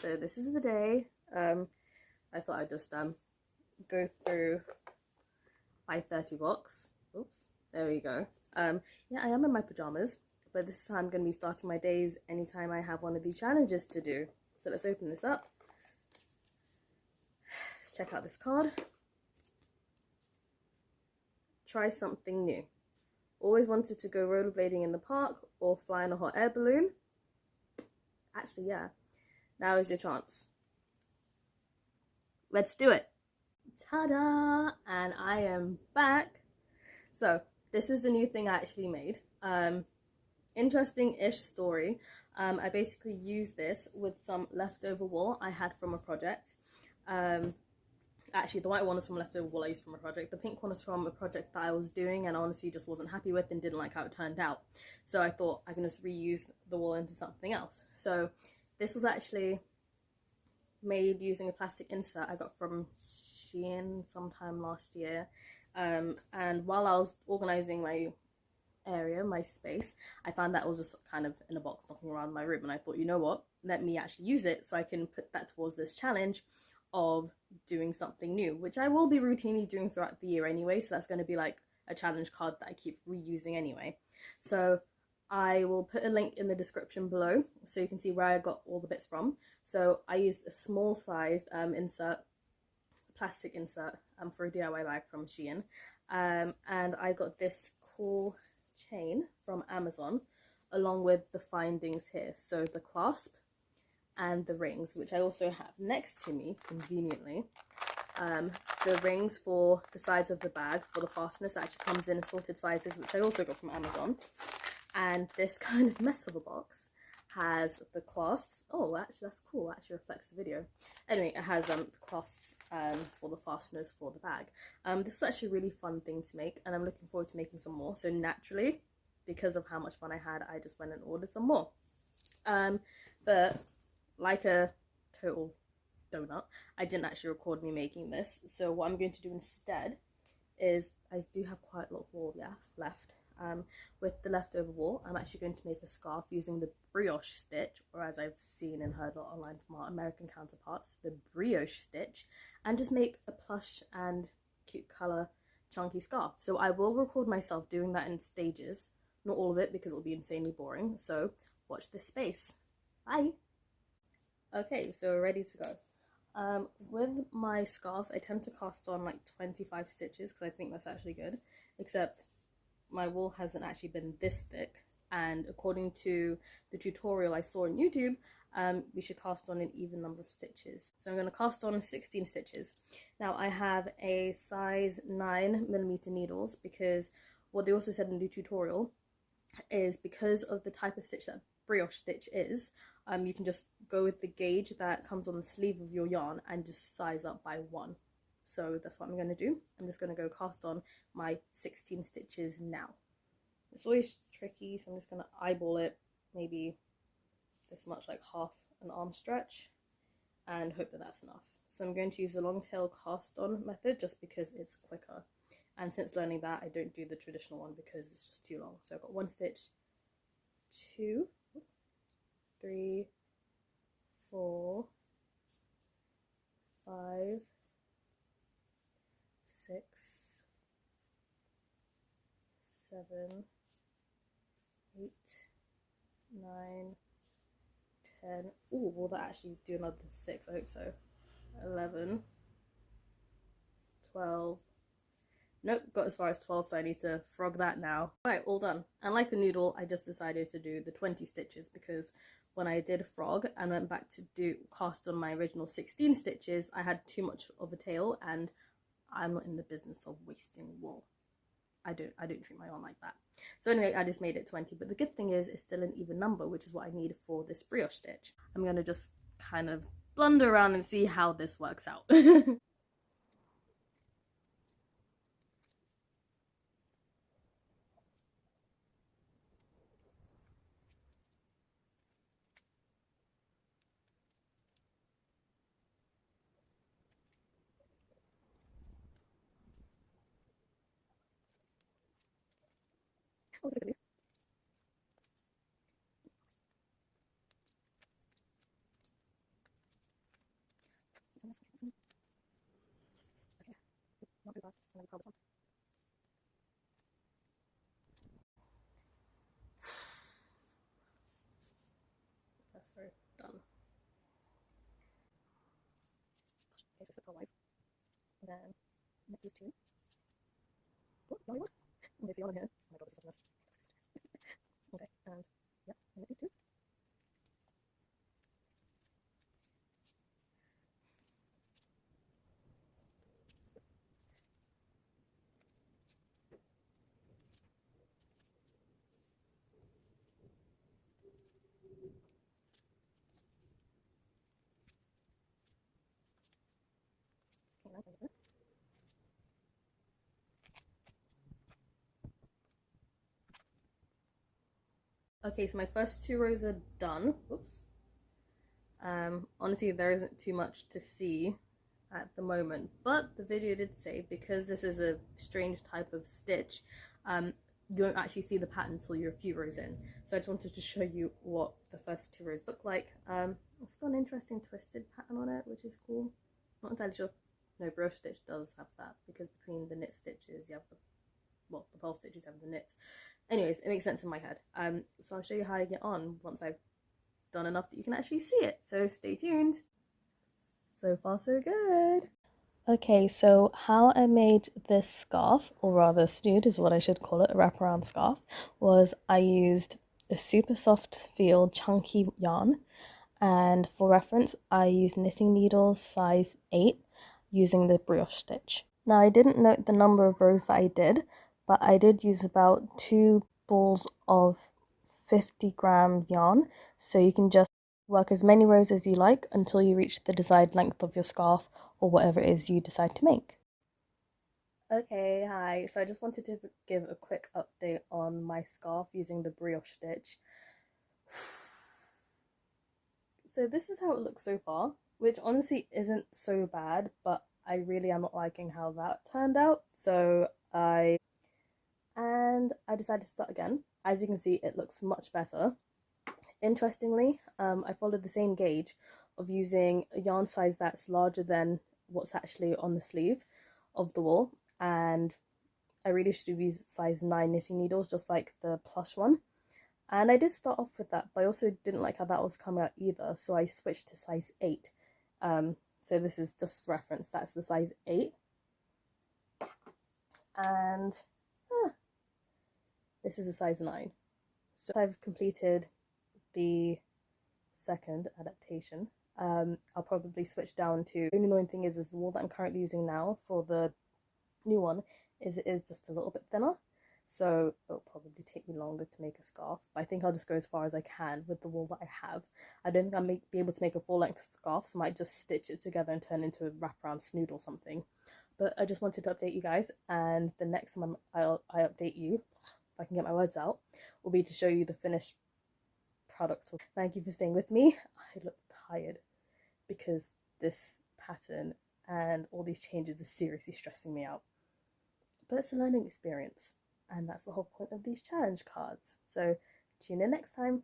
So this is the day. I thought I'd just go through my 30 box. Oops, there we go. Yeah, I am in my pajamas, but this is how I'm going to be starting my days anytime I have one of these challenges to do. So let's open this up. Let's check out this card. Try something new. Always wanted to go rollerblading in the park or fly in a hot air balloon. Actually, yeah. Now is your chance. Let's do it. Ta-da! And I am back. So this is the new thing I actually made. Interesting-ish story. I basically used this with some leftover wool I had from a project. Actually, the white one is from leftover wool I used from a project. The pink one is from a project that I was doing and honestly just wasn't happy with and didn't like how it turned out. So I thought I can just reuse the wool into something else. So this was actually made using a plastic insert I got from Shein sometime last year. And while I was organizing my area, my space, I found that it was just kind of in a box knocking around my room, and I thought, you know what, let me actually use it so I can put that towards this challenge of doing something new, which I will be routinely doing throughout the year anyway. So that's going to be like a challenge card that I keep reusing anyway. So I will put a link in the description below so you can see where I got all the bits from. So I used a small sized plastic insert for a DIY bag from Shein, and I got this cool chain from Amazon along with the findings here, so the clasp and the rings, which I also have next to me conveniently. The rings for the sides of the bag for the fasteners actually comes in assorted sizes, which I also got from Amazon. And this kind of mess of a box has the clasps. Oh, actually that's cool, actually reflects the video. Anyway, it has the clasps for the fasteners for the bag. This is actually a really fun thing to make, and I'm looking forward to making some more. So naturally, because of how much fun I had, I just went and ordered some more. But like a total donut, I didn't actually record me making this. So what I'm going to do instead is, I do have quite a lot of wool left. With the leftover wool, I'm actually going to make a scarf using the brioche stitch, or as I've seen and heard a lot online from our American counterparts, the brioche stitch, and just make a plush and cute colour chunky scarf. So I will record myself doing that in stages, not all of it because it'll be insanely boring. So watch this space. Bye. Okay, so we're ready to go. With my scarves, I tend to cast on like 25 stitches because I think that's actually good, except my wool hasn't actually been this thick, and according to the tutorial I saw on YouTube, we should cast on an even number of stitches. So I'm going to cast on 16 stitches. Now I have a size 9mm needles because what they also said in the tutorial is because of the type of stitch that brioche stitch is, you can just go with the gauge that comes on the sleeve of your yarn and just size up by 1. So that's what I'm going to do. I'm just going to go cast on my 16 stitches now. It's always tricky, so I'm just going to eyeball it, maybe this much, like half an arm stretch, and hope that that's enough. So I'm going to use the long tail cast on method just because it's quicker. And since learning that, I don't do the traditional one because it's just too long. So I've got 1 stitch, 2, 3, 4, 5, 6, 7, 8, 9, 10. Ooh, will that actually do another 6? I hope so. 11, 12. Nope, got as far as 12, so I need to frog that now. Right, all done. And like a noodle, I just decided to do the 20 stitches because when I did frog and went back to do cast on my original 16 stitches, I had too much of a tail, and I'm not in the business of wasting wool. I don't treat my yarn like that. So anyway, I just made it 20, but the good thing is it's still an even number, which is what I need for this brioche stitch. I'm gonna just kind of blunder around and see how this works out. not too bad. And then curl this one. That's so done. Okay, so slip wise. And then make these two. Oh, no, what? Okay, see on here. Oh my god, this is such a mess. Okay, and yeah, and make these two. Okay, now I'm okay, so my first two rows are done. Whoops. Honestly, there isn't too much to see at the moment, but the video did say because this is a strange type of stitch, you don't actually see the pattern until you're a few rows in. So I just wanted to show you what the first two rows look like. It's got an interesting twisted pattern on it, which is cool. Not entirely sure. No, brioche stitch does have that because between the knit stitches you have the, well, the purl stitches have the knits. Anyways, it makes sense in my head. So I'll show you how I get on once I've done enough that you can actually see it. So stay tuned. So far so good. Okay, so how I made this scarf, or rather snood is what I should call it, a wraparound scarf, was I used a super soft feel chunky yarn, and for reference I used knitting needles size 8 using the brioche stitch. Now I didn't note the number of rows that I did, but I did use about 2 balls of 50 grams yarn, so you can just work as many rows as you like until you reach the desired length of your scarf or whatever it is you decide to make. Okay, hi. So I just wanted to give a quick update on my scarf using the brioche stitch. So this is how it looks so far, which honestly isn't so bad, but I really am not liking how that turned out. So I decided to start again. As you can see, it looks much better. Interestingly, I followed the same gauge of using a yarn size that's larger than what's actually on the sleeve of the wool, and I really should have used size 9 knitting needles, just like the plush one. And I did start off with that, but I also didn't like how that was coming out either, so I switched to size 8. So this is just reference, that's the size 8. And this is a size 9. So I've completed the second adaptation. I'll probably switch down to, the only annoying thing is the wool that I'm currently using now for the new one is it is just a little bit thinner, so it'll probably take me longer to make a scarf, but I think I'll just go as far as I can with the wool that I have. I don't think I'll be able to make a full length scarf, so I might just stitch it together and turn it into a wraparound snood or something. But I just wanted to update you guys, and the next time I update you, if I can get my words out, will be to show you the finished product. Thank you for staying with me. I look tired because this pattern and all these changes are seriously stressing me out. But it's a learning experience, and that's the whole point of these challenge cards. So tune in next time.